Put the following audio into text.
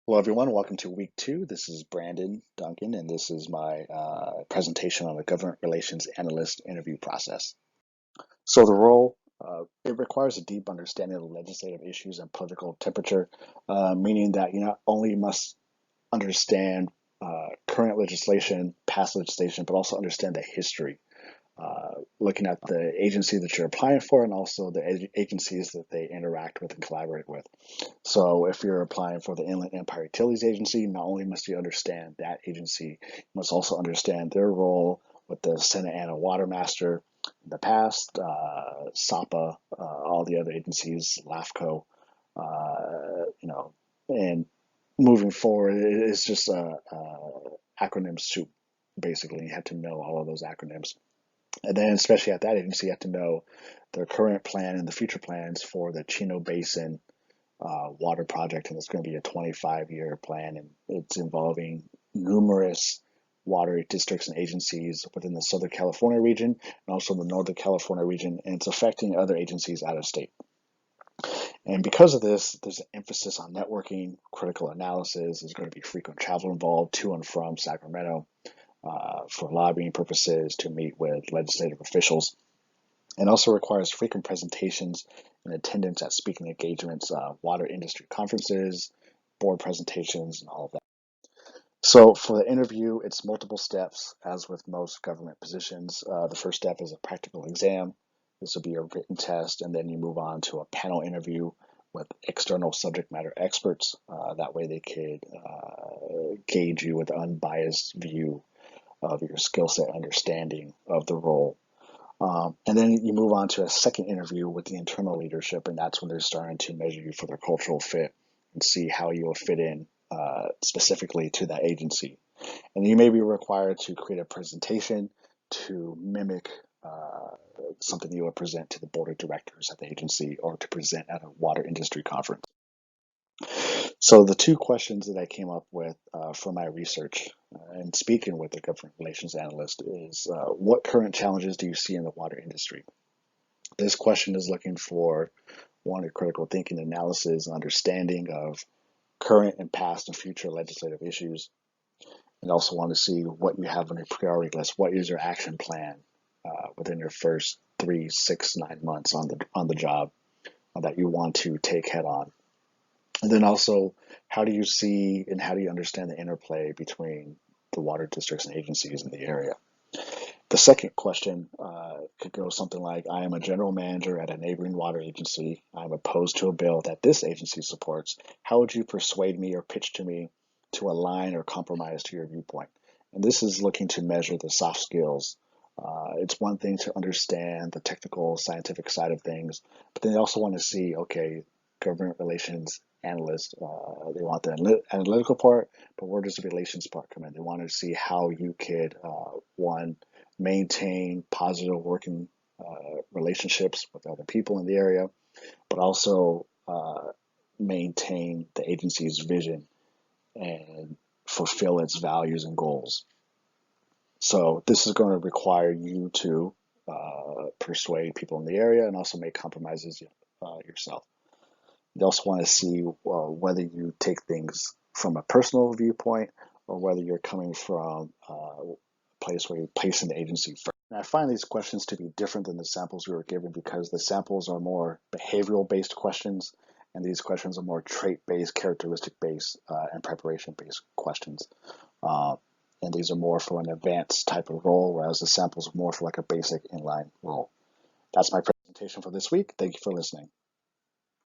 Hello, everyone. Welcome to week two. This is Brandon Duncan, and this is my presentation on the government relations analyst interview process. So, the role it requires a deep understanding of legislative issues and political temperature, meaning that you not only must understand current legislation, past legislation, but also understand the history looking at the agency that you're applying for and also the agencies that they interact with and collaborate with. So if you're applying for the Inland Empire Utilities Agency, not only must you understand that agency, you must also understand their role with the Santa Ana Water Master in the past, SAPA, all the other agencies, LAFCO, and moving forward, it's just a acronym soup, basically. You have to know all of those acronyms. And then, especially at that agency, you have to know their current plan and the future plans for the Chino Basin water project. And it's going to be a 25-year plan, and it's involving numerous water districts and agencies within the Southern California region and also the Northern California region, and it's affecting other agencies out of state. And because of this, there's an emphasis on networking, critical analysis. There's going to be frequent travel involved to and from Sacramento for lobbying purposes to meet with legislative officials, and also requires frequent presentations and attendance at speaking engagements, water industry conferences, board presentations, and all of that. So for the interview, it's multiple steps, as with most government positions. The first step is a practical exam. This will be a written test, and then you move on to a panel interview with external subject matter experts. That way they could gauge you with an unbiased view of your skill set understanding of the role. And then you move on to a second interview with the internal leadership, and that's when they're starting to measure you for their cultural fit and see how you will fit in specifically to that agency. And you may be required to create a presentation to mimic something you would present to the board of directors at the agency or to present at a water industry conference. So the two questions that I came up with for my research and speaking with the government relations analyst is what current challenges do you see in the water industry? This question is looking for one, a critical thinking analysis and understanding of current and past and future legislative issues, and also want to see what you have on your priority list. What is your action plan within your first 3, 6, 9 months on the job that you want to take head on? And then also, how do you see and how do you understand the interplay between the water districts and agencies in the area? The second question could go something like, I am a general manager at a neighboring water agency. I'm opposed to a bill that this agency supports. How would you persuade me or pitch to me to align or compromise to your viewpoint? And this is looking to measure the soft skills. It's one thing to understand the technical, scientific side of things, but then they also want to see, okay, government relations analyst, they want the analytical part, but where does the relations part come in? They want to see how you could, one, maintain positive working relationships with other people in the area, but also maintain the agency's vision and fulfill its values and goals. So this is going to require you to persuade people in the area and also make compromises yourself. They also want to see whether you take things from a personal viewpoint or whether you're coming from a place where you're placing the agency first. And I find these questions to be different than the samples we were given because the samples are more behavioral based questions and these questions are more trait based, characteristic based, and preparation based questions. Uh, and these are more for an advanced type of role, whereas the samples are more for like a basic inline role. That's my presentation for this week. Thank you for listening.